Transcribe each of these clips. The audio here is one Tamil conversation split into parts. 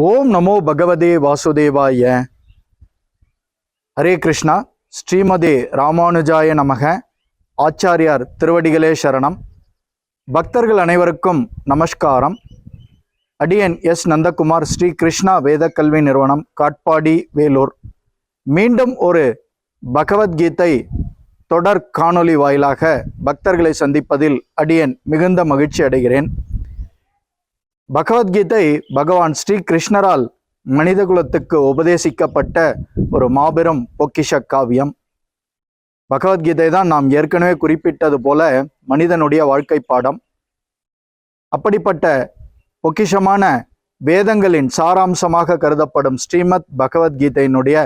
ஓம் நமோ பகவதே வாசுதேவாய. ஹரே கிருஷ்ணா. ஸ்ரீமதே ராமானுஜாய நமக. ஆச்சாரியார் திருவடிகளே சரணம். பக்தர்கள் அனைவருக்கும் நமஸ்காரம். அடியன் எஸ் நந்தகுமார், ஸ்ரீ கிருஷ்ணா வேத கல்வி நிறுவனம், காட்பாடி, வேலூர். மீண்டும் ஒரு பகவத்கீதை தொடர் காணொளி வாயிலாக பக்தர்களை சந்திப்பதில் அடியன் மிகுந்த மகிழ்ச்சி அடைகிறேன். பகவத்கீதை பகவான் ஸ்ரீ கிருஷ்ணரால் மனிதகுலத்துக்கு உபதேசிக்கப்பட்ட ஒரு மாபெரும் பொக்கிஷ காவியம். பகவத்கீதை தான் நாம் ஏற்கனவே குறிப்பிட்டது போல மனிதனுடைய வாழ்க்கை பாடம். அப்படிப்பட்ட பொக்கிஷமான வேதங்களின் சாராம்சமாக கருதப்படும் ஸ்ரீமத் பகவத்கீதையினுடைய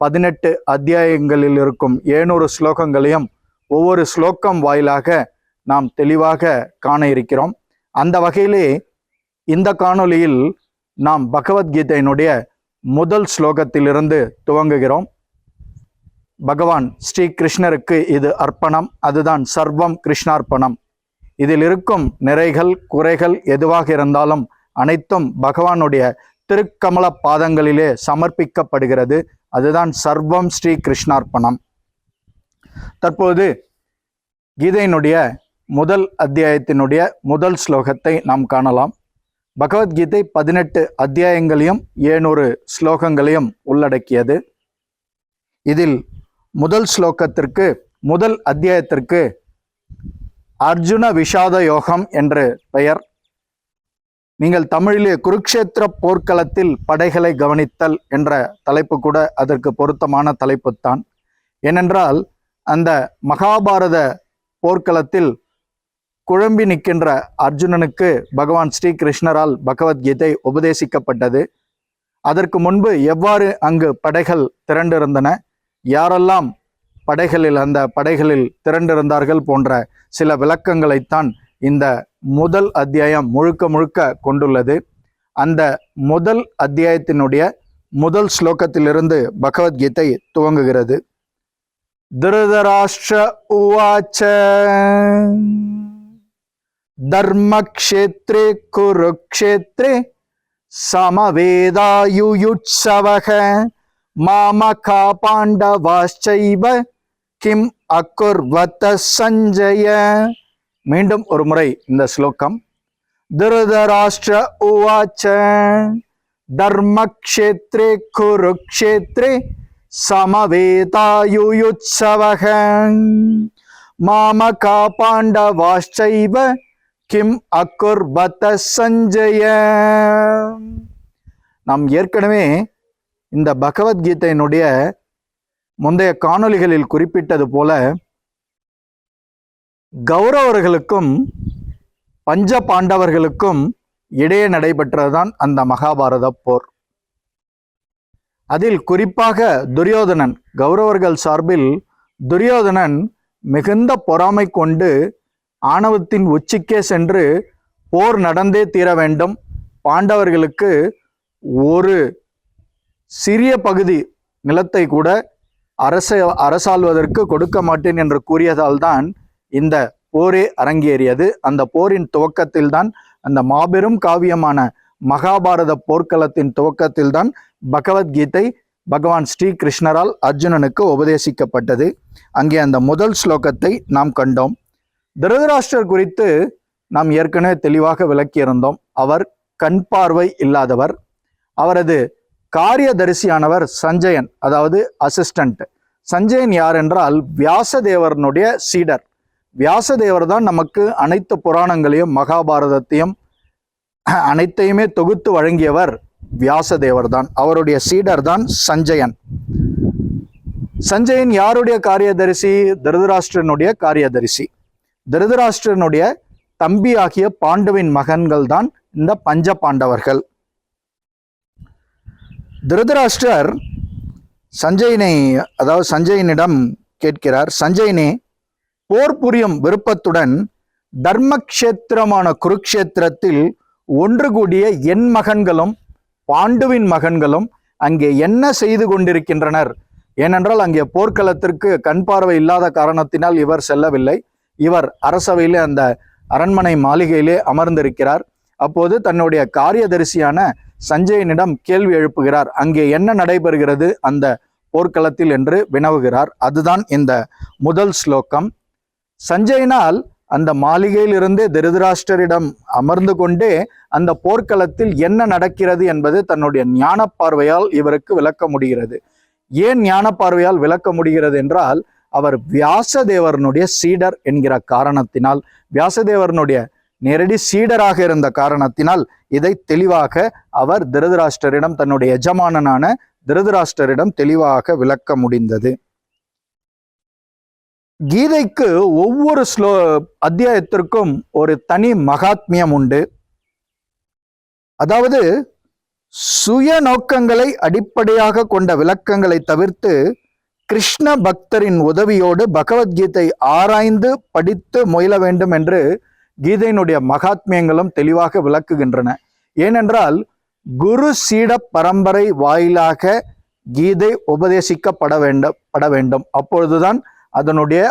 18 அத்தியாயங்களில் இருக்கும் 700 ஸ்லோகங்களையும் ஒவ்வொரு ஸ்லோகம் வாயிலாக நாம் தெளிவாக காண இருக்கிறோம். அந்த வகையிலே இந்த காணொளியில் நாம் பகவத்கீதையினுடைய முதல் ஸ்லோகத்திலிருந்து துவங்குகிறோம். பகவான் ஸ்ரீ கிருஷ்ணருக்கு இது அர்ப்பணம், அதுதான் சர்வம் கிருஷ்ணார்ப்பணம். இதில் இருக்கும் நிறைகள் குறைகள் எதுவாக இருந்தாலும் அனைத்தும் பகவானுடைய திருக்கமல பாதங்களிலே சமர்ப்பிக்கப்படுகிறது. அதுதான் சர்வம் ஸ்ரீ கிருஷ்ணார்ப்பணம். தற்போது கீதையினுடைய முதல் அத்தியாயத்தினுடைய முதல் ஸ்லோகத்தை நாம் காணலாம். பகவத்கீதை 18 அத்தியாயங்களையும் 700 ஸ்லோகங்களையும் உள்ளடக்கியது. இதில் முதல் ஸ்லோகத்திற்கு, முதல் அத்தியாயத்திற்கு அர்ஜுன விஷாத யோகம் என்று பெயர். நீங்கள் தமிழிலே குருக்ஷேத்திர போர்க்களத்தில் படைகளை கவனித்தல் என்ற தலைப்பு கூட அதற்கு பொருத்தமான தலைப்புத்தான். ஏனென்றால் அந்த மகாபாரத போர்க்களத்தில் குழம்பி நிற்கின்ற அர்ஜுனனுக்கு பகவான் ஸ்ரீ கிருஷ்ணரால் பகவத்கீதை உபதேசிக்கப்பட்டது. அதற்கு முன்பு எவ்வாறு அங்கு படைகள் திரண்டிருந்தன, யாரெல்லாம் அந்த படைகளில் திரண்டிருந்தார்கள் போன்ற சில விளக்கங்களைத்தான் இந்த முதல் அத்தியாயம் முழுக்க முழுக்க கொண்டுள்ளது. அந்த முதல் அத்தியாயத்தினுடைய முதல் ஸ்லோகத்திலிருந்து பகவத்கீதை துவங்குகிறது. திருதராஷ்டிர உவாச்ச தர்மக்ஷேத்ரே குருக்ஷேத்ரே சமவேதாயுயுத்சவக மாமகா பாண்டவாஸ்சைவ கிம் அகுர்வத சஞ்சய. மீண்டும் ஒரு முறை இந்த ஸ்லோகம். திருதராஷ்டிர உவாச்ச தர்மக்ஷேத்ரே குருக்ஷேத்ரே சமவேதாயுயுத்சவக மாமகா பாண்டவாஸ்சைவ கிம் அகுர்வத சஞ்சய. நாம் ஏற்கனவே இந்த பகவத்கீதையினுடைய முந்தைய காணொளிகளில் குறிப்பிட்டது போல கௌரவர்களுக்கும் பஞ்ச பாண்டவர்களுக்கும் இடையே நடைபெற்றதுதான் அந்த மகாபாரத போர். அதில் குறிப்பாக துரியோதனன், கௌரவர்கள் சார்பில் துரியோதனன் மிகுந்த பொறாமை கொண்டு ஆணவத்தின் உச்சிக்கே சென்று போர் நடந்தே தீர வேண்டும், பாண்டவர்களுக்கு ஒரு சிறிய பகுதி நிலத்தை கூட அரசாள்வதற்கு கொடுக்க மாட்டேன் என்று கூறியதால் தான் இந்த போரே அரங்கேறியது. அந்த போரின் துவக்கத்தில் தான், அந்த மாபெரும் காவியமான மகாபாரத போர்க்களத்தின் துவக்கத்தில் தான் பகவத்கீதை பகவான் ஸ்ரீ கிருஷ்ணரால் அர்ஜுனனுக்கு உபதேசிக்கப்பட்டது. அங்கே அந்த முதல் ஸ்லோகத்தை நாம் கண்டோம். திருதராஷ்டிரர் குறித்து நாம் ஏற்கனவே தெளிவாக விளக்கியிருந்தோம். அவர் கண் பார்வை இல்லாதவர். அவரது காரியதரிசியானவர் சஞ்சயன், அதாவது அசிஸ்டன்ட். சஞ்சயன் யார் என்றால் வியாசதேவரனுடைய சீடர். வியாசதேவர் தான் நமக்கு அனைத்து புராணங்களையும் மகாபாரதத்தையும் அனைத்தையுமே தொகுத்து வழங்கியவர் வியாசதேவர் தான். அவருடைய சீடர் தான் சஞ்சயன். சஞ்சயன் யாருடைய காரியதரிசி? திருதராஷ்டிரனுடைய காரியதரிசி. திருதராஷ்டிரனுடைய தம்பி ஆகிய பாண்டுவின் மகன்கள் தான் இந்த பஞ்ச பாண்டவர்கள். திருதராஷ்டிரர் சஞ்சயனிடம் கேட்கிறார், சஞ்சயனே, போர் புரியும் விருப்பத்துடன் தர்மக்ஷேத்திரமான குருக்ஷேத்திரத்தில் ஒன்று கூடிய என் மகன்களும் பாண்டுவின் மகன்களும் அங்கே என்ன செய்து கொண்டிருக்கின்றனர்? ஏனென்றால் அங்கே போர்க்களத்திற்கு கண் பார்வை இல்லாத காரணத்தினால் இவர் செல்லவில்லை. இவர் அரசவையிலே, அந்த அரண்மனை மாளிகையிலே அமர்ந்திருக்கிறார். அப்போது தன்னுடைய காரியதரிசியான சஞ்சயனிடம் கேள்வி எழுப்புகிறார். அங்கே என்ன நடைபெறுகிறது அந்த போர்க்களத்தில் என்று வினவுகிறார். அதுதான் இந்த முதல் ஸ்லோகம். சஞ்சயனால் அந்த மாளிகையிலிருந்தே திருதராஷ்டிரரிடம் அமர்ந்து கொண்டே அந்த போர்க்களத்தில் என்ன நடக்கிறது என்பது தன்னுடைய ஞான பார்வையால் இவருக்கு விளக்க முடிகிறது. ஏன் ஞான பார்வையால் விளக்க முடிகிறது என்றால், அவர் வியாசதேவரனுடைய சீடர் என்கிற காரணத்தினால், வியாசதேவரனுடைய நேரடி சீடராக இருந்த காரணத்தினால் இதை தெளிவாக அவர் திருதராஷ்டிரரிடம், தன்னுடைய எஜமானனான திருதராஷ்டிரரிடம் தெளிவாக விளக்க முடிந்தது. கீதைக்கு ஒவ்வொரு அத்தியாயத்திற்கும் ஒரு தனி மகாத்மியம் உண்டு. அதாவது சுய நோக்கங்களை அடிப்படையாக கொண்ட விளக்கங்களை தவிர்த்து கிருஷ்ண பக்தரின் உதவியோடு பகவத்கீதை ஆராய்ந்து படித்து முயல வேண்டும் என்று கீதையினுடைய மகாத்மியங்களும் தெளிவாக விளக்குகின்றன. ஏனென்றால் குரு சீட பரம்பரை வாயிலாக கீதை உபதேசிக்கப்பட வேண்டும். அப்பொழுதுதான் அதனுடைய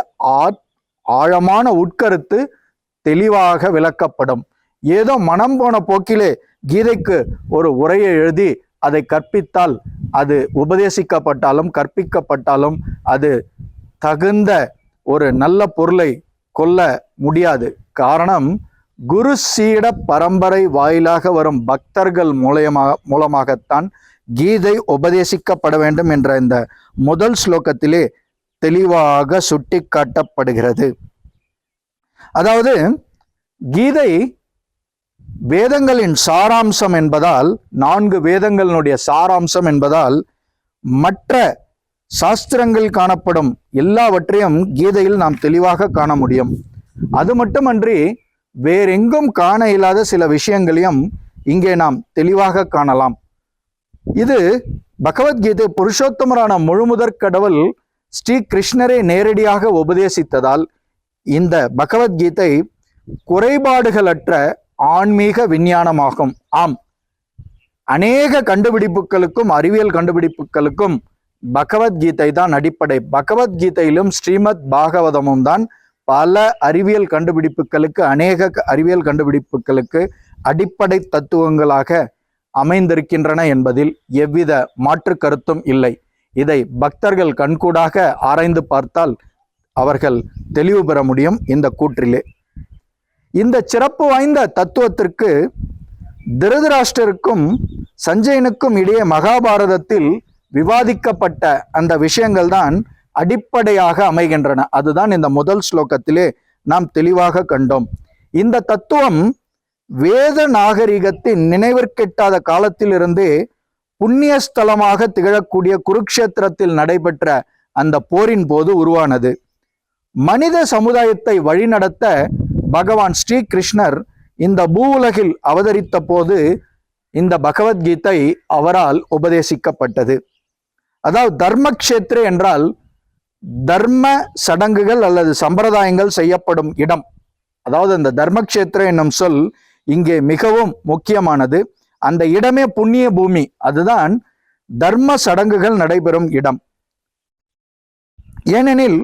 ஆழமான உட்கருத்து தெளிவாக விளக்கப்படும். ஏதோ மனம் போன போக்கிலே கீதைக்கு ஒரு உரையை எழுதி அதை கற்பித்தால், அது உபதேசிக்கப்பட்டாலும் கற்பிக்கப்பட்டாலும் அது தகுந்த ஒரு நல்ல பொருளை கொள்ள முடியாது. காரணம், குரு சீட பரம்பரை வாயிலாக வரும் பக்தர்கள் மூலமாகத்தான் கீதை உபதேசிக்கப்பட வேண்டும் என்ற இந்த முதல் ஸ்லோகத்திலே தெளிவாக சுட்டி காட்டப்படுகிறது. அதாவது கீதை வேதங்களின் சாராம்சம் என்பதால், 4 வேதங்களினுடைய சாராம்சம் என்பதால், மற்ற சாஸ்திரங்கள் காணப்படும் எல்லாவற்றையும் கீதையில் நாம் தெளிவாக காண முடியும். அது மட்டுமன்றி வேறெங்கும் காண இயலாத சில விஷயங்களையும் இங்கே நாம் தெளிவாக காணலாம். இது பகவத்கீதை புருஷோத்தமரான முழுமுதற் கடவுள் ஸ்ரீ கிருஷ்ணரை நேரடியாக உபதேசித்ததால் இந்த பகவத்கீதை குறைபாடுகளற்ற ஆன்மீக விஞ்ஞானமாகும். ஆம், அநேக கண்டுபிடிப்புகளுக்கும் அறிவியல் கண்டுபிடிப்புகளுக்கும் பகவத்கீதை தான் அடிப்படை. பகவத்கீதையிலும் ஸ்ரீமத் பாகவதமும் தான் பல அறிவியல் கண்டுபிடிப்புகளுக்கு, அநேக அறிவியல் கண்டுபிடிப்புகளுக்கு அடிப்படை தத்துவங்களாக அமைந்திருக்கின்றன என்பதில் எவ்வித மாற்று கருத்தும் இல்லை. இதை பக்தர்கள் கண்கூடாக ஆராய்ந்து பார்த்தால் அவர்கள் தெளிவு பெற முடியும் இந்த கூற்றிலே. இந்த சிறப்பு வாய்ந்த தத்துவத்திற்கு திருதராஷ்டிரருக்கும் சஞ்சயனுக்கும் இடையே மகாபாரதத்தில் விவாதிக்கப்பட்ட அந்த விஷயங்கள் தான் அடிப்படையாக அமைகின்றன. அதுதான் இந்த முதல் ஸ்லோகத்திலே நாம் தெளிவாக கண்டோம். இந்த தத்துவம் வேத நாகரிகத்தின் நினைவிற்கெட்டாத காலத்திலிருந்தே புண்ணிய ஸ்தலமாக திகழக்கூடிய குருக்ஷேத்திரத்தில் நடைபெற்ற அந்த போரின் போது உருவானது. மனித சமுதாயத்தை வழிநடத்த பகவான் ஸ்ரீ கிருஷ்ணர் இந்த பூவுலகில் அவதரித்த போது இந்த பகவத்கீதை அவரால் உபதேசிக்கப்பட்டது. அதாவது தர்மக்ஷேத்ரே என்றால் தர்ம சடங்குகள் அல்லது சம்பிரதாயங்கள் செய்யப்படும் இடம். அதாவது அந்த தர்மக்ஷேத்ரே என்னும் சொல் இங்கே மிகவும் முக்கியமானது. அந்த இடமே புண்ணிய பூமி, அதுதான் தர்ம சடங்குகள் நடைபெறும் இடம். ஏனெனில்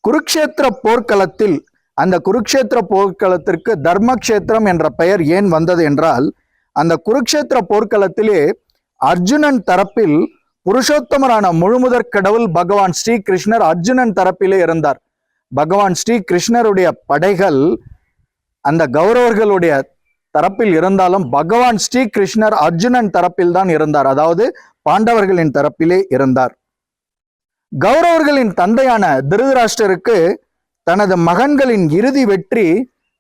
குருக்ஷேத்திர போர்க்களத்தில், அந்த குருக்ஷேத்திர போர்க்களத்திற்கு தர்மக்ஷேத்திரம் என்ற பெயர் ஏன் வந்தது என்றால், அந்த குருக்ஷேத்திர போர்க்களத்திலே அர்ஜுனன் தரப்பில் புருஷோத்தமரான முழுமுதற் கடவுள் பகவான் ஸ்ரீ கிருஷ்ணர் அர்ஜுனன் தரப்பிலே இருந்தார். பகவான் ஸ்ரீ கிருஷ்ணருடைய படைகள் அந்த கௌரவர்களுடைய தரப்பில் இருந்தாலும் பகவான் ஸ்ரீ கிருஷ்ணர் அர்ஜுனன் தரப்பில் தான் இருந்தார். அதாவது பாண்டவர்களின் தரப்பிலே இருந்தார். கௌரவர்களின் தந்தையான திருதராஷ்டிரருக்கு தனது மகன்களின் இறுதி வெற்றி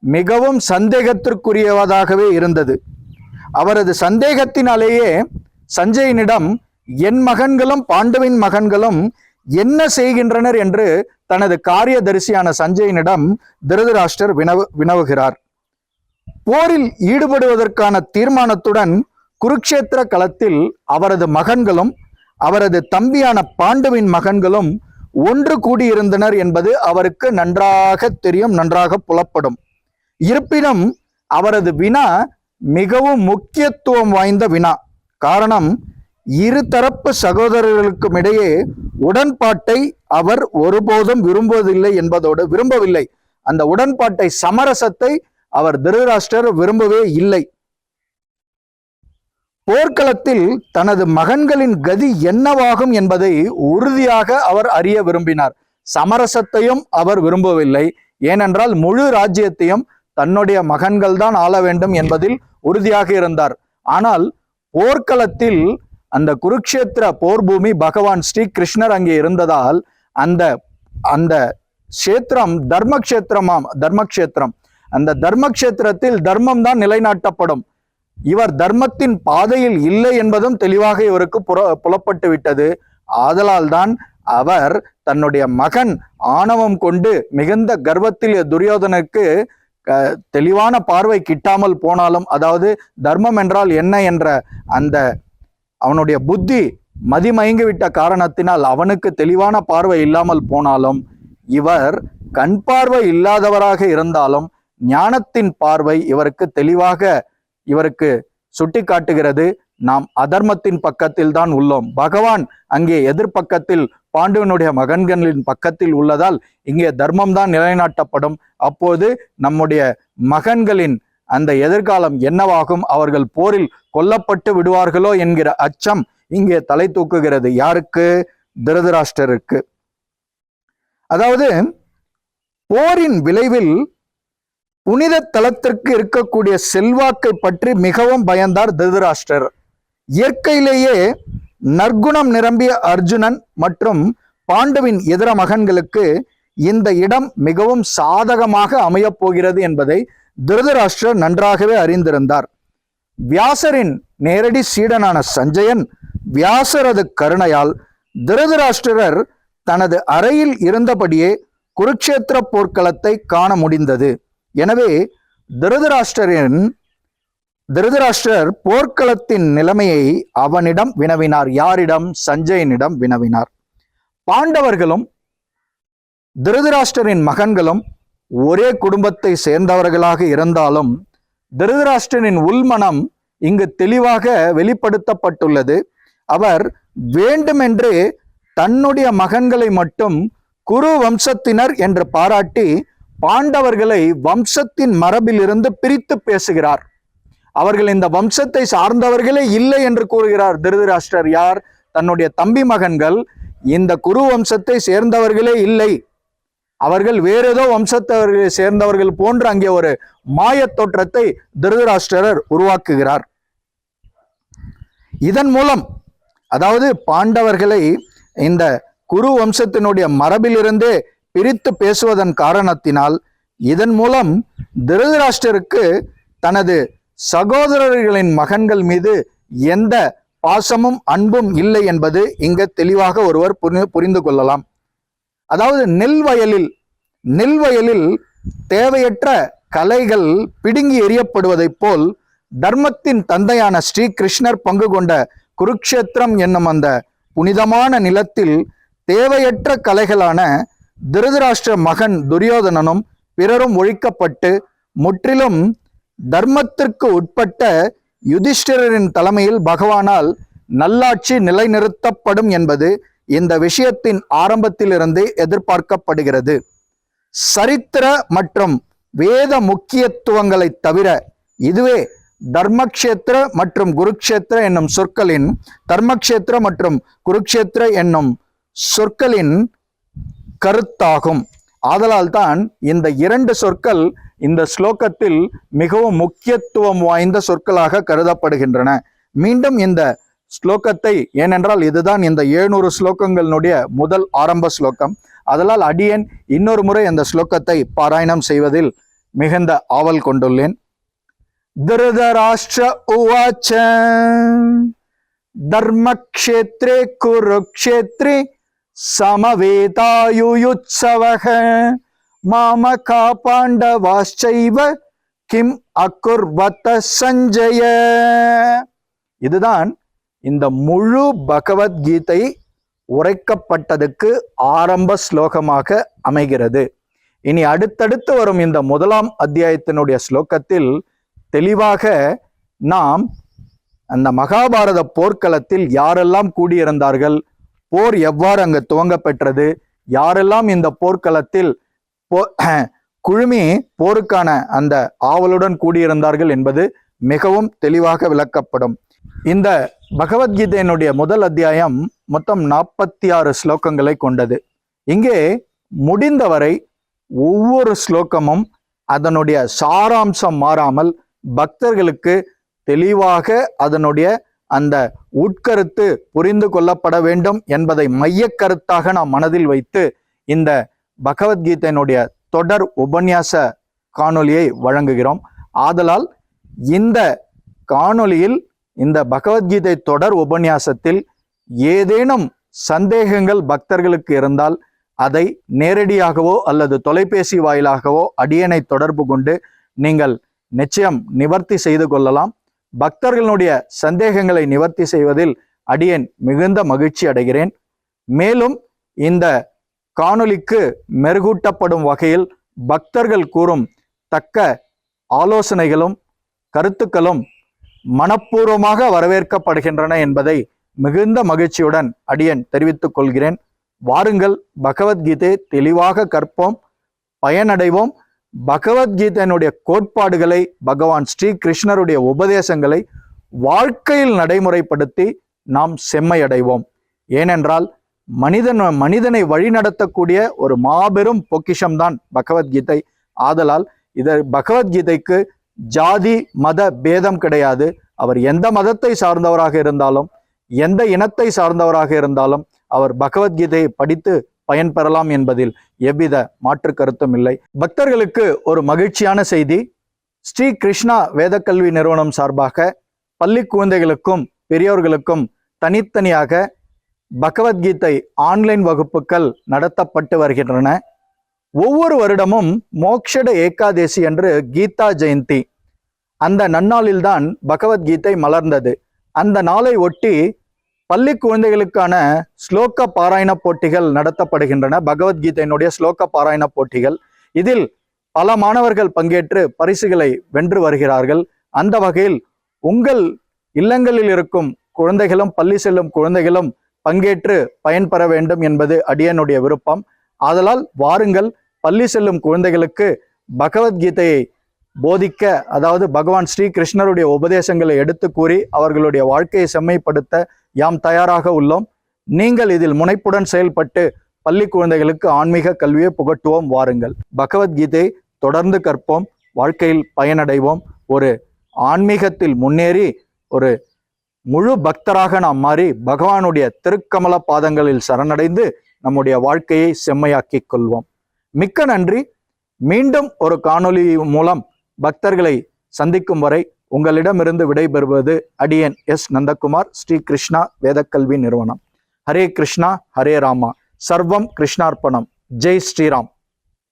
மிகவும் சந்தேகத்திற்குரியவதாகவே இருந்தது. அவரது சந்தேகத்தினாலேயே சஞ்சயனிடம் என் மகன்களும் பாண்டவின் மகன்களும் என்ன செய்கின்றனர் என்று தனது காரியதரிசியான சஞ்சயனிடம் திருதராஷ்டிரர் வினவுகிறார். போரில் ஈடுபடுவதற்கான தீர்மானத்துடன் குருக்ஷேத்திர களத்தில் அவரது மகன்களும் அவரது தம்பியான பாண்டவின் மகன்களும் ஒன்று கூடியிருந்தனர் என்பது அவருக்கு நன்றாக தெரியும், நன்றாக புலப்படும். இருப்பினும் அவரது வினா மிகவும் முக்கியத்துவம் வாய்ந்த வினா. காரணம், இருதரப்பு சகோதரர்களுக்கும் இடையே உடன்பாட்டை அவர் ஒருபோதும் விரும்பவில்லை. அந்த உடன்பாட்டை, சமரசத்தை அவர் திருதராஷ்டிரர் விரும்பவே இல்லை. போர்க்களத்தில் தனது மகன்களின் கதி என்னவாகும் என்பதை உறுதியாக அவர் அறிய விரும்பினார். சமரசத்தையும் அவர் விரும்பவில்லை. ஏனென்றால் முழு ராஜ்யத்தையும் தன்னுடைய மகன்கள் தான் ஆள வேண்டும் என்பதில் உறுதியாக இருந்தார். ஆனால் போர்க்களத்தில் அந்த குருக்ஷேத்திர போர் பூமி பகவான் ஸ்ரீ கிருஷ்ணர் அங்கே இருந்ததால் அந்த அந்த கஷேத்திரம் தர்மக்ஷேத்திரம். அந்த தர்மக்ஷேத்திரத்தில் தர்மம் தான் நிலைநாட்டப்படும். இவர் தர்மத்தின் பாதையில் இல்லை என்பதும் தெளிவாக இவருக்கு புலப்பட்டு விட்டது. ஆதலால் தான் அவர் தன்னுடைய மகன் ஆணவம் கொண்டு மிகுந்த கர்வத்தில் துரியோதனுக்கு தெளிவான பார்வை கிட்டாமல் போனாலும், அதாவது தர்மம் என்றால் என்ன என்ற அந்த அவனுடைய புத்தி மதிமயங்கிவிட்ட காரணத்தினால் அவனுக்கு தெளிவான பார்வை இல்லாமல் போனாலும், இவர் கண் பார்வை இல்லாதவராக இருந்தாலும் ஞானத்தின் பார்வை இவருக்கு தெளிவாக இவருக்கு சுட்டி காட்டுகிறது. நாம் அதர்மத்தின் பக்கத்தில் தான் உள்ளோம். பகவான் அங்கே எதிர்பக்கத்தில் பாண்டுவனுடைய மகன்களின் பக்கத்தில் உள்ளதால் இங்கே தர்மம் தான் நிலைநாட்டப்படும். அப்போது நம்முடைய மகன்களின் அந்த எதிர்காலம் என்னவாகும்? அவர்கள் போரில் கொல்லப்பட்டு விடுவார்களோ என்கிற அச்சம் இங்கே தலை தூக்குகிறது. யாருக்கு? திருதராஷ்டிரருக்கு. அதாவது போரின் விளைவில் புனித தலத்திற்கு இருக்கக்கூடிய செல்வாக்கை பற்றி மிகவும் பயந்தார் திருதராஷ்டிரர். இயற்கையிலேயே நற்குணம் நிரம்பிய அர்ஜுனன் மற்றும் பாண்டுவின் இதர மகன்களுக்கு இந்த இடம் மிகவும் சாதகமாக அமையப் போகிறது என்பதை திருதராஷ்டிரர் நன்றாகவே அறிந்திருந்தார். வியாசரின் நேரடி சீடனான சஞ்சயன் வியாசரது கருணையால் திருதராஷ்டிரர் தனது அறையில் இருந்தபடியே குருக்ஷேத்திர போர்க்களத்தை காண முடிந்தது. எனவே திருதராஷ்டிரர் போர்க்களத்தின் நிலைமையை அவனிடம் வினவினார். யாரிடம்? சஞ்சயனிடம் வினவினார். பாண்டவர்களும் திருதராஷ்டிரரின் மகன்களும் ஒரே குடும்பத்தை சேர்ந்தவர்களாக இருந்தாலும் திருதராஷ்டிரரின் உள்மனம் இங்கு தெளிவாக வெளிப்படுத்தப்பட்டுள்ளது. அவர் வேண்டுமென்றே தன்னுடைய மகன்களை மட்டும் குரு வம்சத்தினர் என்று பாராட்டி பாண்டவர்களை வம்சத்தின் மரபிலிருந்து பிரித்து பேசுகிறார். அவர்கள் இந்த வம்சத்தை சார்ந்தவர்களே இல்லை என்று கூறுகிறார் திருதராஷ்டிரர். யார்? தன்னுடைய தம்பி மகன்கள் இந்த குரு வம்சத்தை சேர்ந்தவர்களே இல்லை, அவர்கள் வேற ஏதோ வம்சத்தவர்களை சேர்ந்தவர்கள் போன்று அங்கே ஒரு மாயத் தோற்றத்தை திருதராஷ்டிரர் உருவாக்குகிறார். இதன் மூலம், அதாவது பாண்டவர்களை இந்த குரு வம்சத்தினுடைய மரபிலிருந்தே பிரித்து பேசுவதன் காரணத்தினால், இதன் மூலம் திருதராஷ்டிரருக்கு தனது சகோதரர்களின் மகன்கள் மீது எந்த பாசமும் அன்பும் இல்லை என்பது இங்க தெளிவாக ஒருவர் புரிந்து கொள்ளலாம். அதாவது நெல் வயலில் தேவையற்ற களைகள் பிடுங்கி எறியப்படுவதைப் போல் தர்மத்தின் தந்தையான ஸ்ரீ கிருஷ்ணர் பங்கு கொண்ட குருக்ஷேத்திரம் என்னும் அந்த புனிதமான நிலத்தில் தேவையற்ற கலைகளான திருதராஷ்டிர மகன் துரியோதனனும் பிறரும் ஒழிக்கப்பட்டு முற்றிலும் தர்மத்திற்கு உட்பட்ட யுதிஷ்டிரரின் தலைமையில் பகவானால் நல்லாட்சி நிலைநிறுத்தப்படும் என்பது இந்த விஷயத்தின் ஆரம்பத்திலிருந்தே எதிர்பார்க்கப்படுகிறது. சரித்திர மற்றும் வேத முக்கியத்துவங்களை தவிர இதுவே தர்மக்ஷேத்திர மற்றும் குருக்ஷேத்திர என்னும் சொற்களின் தர்மக்ஷேத்திர மற்றும் குருக்ஷேத்திர என்னும் சொற்களின் கருத்தாகும். ஆதலால் தான் இந்த இரண்டு சொற்கள் இந்த ஸ்லோகத்தில் மிகவும் முக்கியத்துவம் வாய்ந்த சொற்களாக கருதப்படுகின்றன. மீண்டும் இந்த ஸ்லோகத்தை, ஏனென்றால் இதுதான் இந்த 700 ஸ்லோகங்களினுடைய முதல் ஆரம்ப ஸ்லோகம், அதனால் அடியேன் இன்னொரு முறை அந்த ஸ்லோகத்தை பாராயணம் செய்வதில் மிகுந்த ஆவல் கொண்டுள்ளேன். திருதராஷ்டிர உவாச்ச தர்மக்ஷேத்ரே குருக்ஷேத்ரே சமவேதாயுயுத்சவஹ மாமகா பாண்டவாஸ்சைவ கிம் அகுர்வத சஞ்சய. இதுதான் இந்த முழு பகவத்கீதை உரைக்கப்பட்டதுக்கு ஆரம்ப ஸ்லோகமாக அமைகிறது. இனி அடுத்தடுத்து வரும் இந்த முதலாம் அத்தியாயத்தினுடைய ஸ்லோகத்தில் தெளிவாக நாம் அந்த மகாபாரத போர்க்களத்தில் யாரெல்லாம் கூடியிருந்தார்கள், போர் எவ்வாறு அங்கு துவங்க பெற்றது, யாரெல்லாம் இந்த போர்க்களத்தில் குழுமி போருக்கான அந்த ஆவலுடன் கூடியிருந்தார்கள் என்பது மிகவும் தெளிவாக விளக்கப்படும். இந்த பகவத்கீதையினுடைய முதல் அத்தியாயம் மொத்தம் 46 ஸ்லோகங்களை கொண்டது. இங்கே முடிந்தவரை ஒவ்வொரு ஸ்லோகமும் அதனுடைய சாராம்சம் மாறாமல் பக்தர்களுக்கு தெளிவாக அதனுடைய அந்த உட்கருத்து புரிந்து கொள்ளப்பட வேண்டும் என்பதை மையக்கருத்தாக நாம் மனதில் வைத்து இந்த பகவத்கீதையினுடைய தொடர் உபன்யாச காணொளியை வழங்குகிறோம். ஆதலால் இந்த காணொளியில் இந்த பகவத்கீதை தொடர் உபன்யாசத்தில் ஏதேனும் சந்தேகங்கள் பக்தர்களுக்கு இருந்தால் அதை நேரடியாகவோ அல்லது தொலைபேசி வாயிலாகவோ அடியனை தொடர்பு கொண்டு நீங்கள் நிச்சயம் நிவர்த்தி செய்து கொள்ளலாம். பக்தர்களுடைய சந்தேகங்களை நிவர்த்தி செய்வதில் அடியேன் மிகுந்த மகிழ்ச்சி அடைகிறேன். மேலும் இந்த காணொளிக்கு மெருகூட்டப்படும் வகையில் பக்தர்கள் கூறும் தக்க ஆலோசனைகளும் கருத்துக்களும் மனப்பூர்வமாக வரவேற்கப்படுகின்றன என்பதை மிகுந்த மகிழ்ச்சியுடன் அடியேன் தெரிவித்துக் கொள்கிறேன். வாருங்கள், பகவத்கீதை தெளிவாக கற்போம், பயனடைவோம். பகவத்கீதையினுடைய கோட்பாடுகளை, பகவான் ஸ்ரீ கிருஷ்ணருடைய உபதேசங்களை வாழ்க்கையில் நடைமுறைப்படுத்தி நாம் செம்மையடைவோம். ஏனென்றால் மனிதனை வழிநடத்தக்கூடிய ஒரு மாபெரும் பொக்கிஷம்தான் பகவத்கீதை. ஆதலால் பகவத்கீதைக்கு ஜாதி மத பேதம் கிடையாது. அவர் எந்த மதத்தை சார்ந்தவராக இருந்தாலும், எந்த இனத்தை சார்ந்தவராக இருந்தாலும் அவர் பகவத்கீதையை படித்து பயன்பெறலாம் என்பதில் எவ்வித மாற்று கருத்தும் இல்லை. பக்தர்களுக்கு ஒரு மகிழ்ச்சியான செய்தி. ஸ்ரீ கிருஷ்ணா வேதக்கல்வி நிறுவனம் சார்பாக பள்ளி குழந்தைகளுக்கும் பெரியோர்களுக்கும் தனித்தனியாக பகவத்கீதை ஆன்லைன் வகுப்புகள் நடத்தப்பட்டு வருகின்றன. ஒவ்வொரு வருடமும் மோக்ஷட ஏகாதேசி என்று கீதா ஜெயந்தி, அந்த நன்னாளில்தான் பகவத்கீதை மலர்ந்தது. அந்த நாளை ஒட்டி பள்ளி குழந்தைகளுக்கான ஸ்லோக பாராயண போட்டிகள் நடத்தப்படுகின்றன. பகவத்கீதையினுடைய ஸ்லோக பாராயண போட்டிகள். இதில் பல மாணவர்கள் பங்கேற்று பரிசுகளை வென்று வருகிறார்கள். அந்த வகையில் உங்கள் இல்லங்களில் இருக்கும் குழந்தைகளும் பள்ளி செல்லும் குழந்தைகளும் பங்கேற்று பயன்பெற வேண்டும் என்பது அடியனுடைய விருப்பம். ஆதலால் வாருங்கள், பள்ளி செல்லும் குழந்தைகளுக்கு பகவத்கீதையை போதிக்க, அதாவது பகவான் ஸ்ரீ கிருஷ்ணருடைய உபதேசங்களை எடுத்து கூறி அவர்களுடைய வாழ்க்கையை செம்மைப்படுத்த யாம் தயாராக உள்ளோம். நீங்கள் இதில் முனைப்புடன் செயல்பட்டு பள்ளி குழந்தைகளுக்கு ஆன்மீக கல்வியை புகட்டுவோம். வாருங்கள், பகவத்கீதை தொடர்ந்து கற்போம், வாழ்க்கையில் பயனடைவோம். ஒரு ஆன்மீகத்தில் முன்னேறி ஒரு முழு பக்தராக நாம் மாறி பகவானுடைய திருக்கமல பாதங்களில் சரணடைந்து நம்முடைய வாழ்க்கையை செம்மையாக்கிக் கொள்வோம். மிக்க நன்றி. மீண்டும் ஒரு காணொளி மூலம் பக்தர்களை சந்திக்கும் வரை உங்களிடமிருந்து விடைபெறுவது அடியேன் எஸ் நந்தகுமார், ஸ்ரீ கிருஷ்ணா வேதக்கல்வி நிறுவனம். ஹரே கிருஷ்ணா, ஹரே ராமா, சர்வம் கிருஷ்ணார்ப்பணம். ஜெய் ஸ்ரீராம்.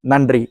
நன்றி.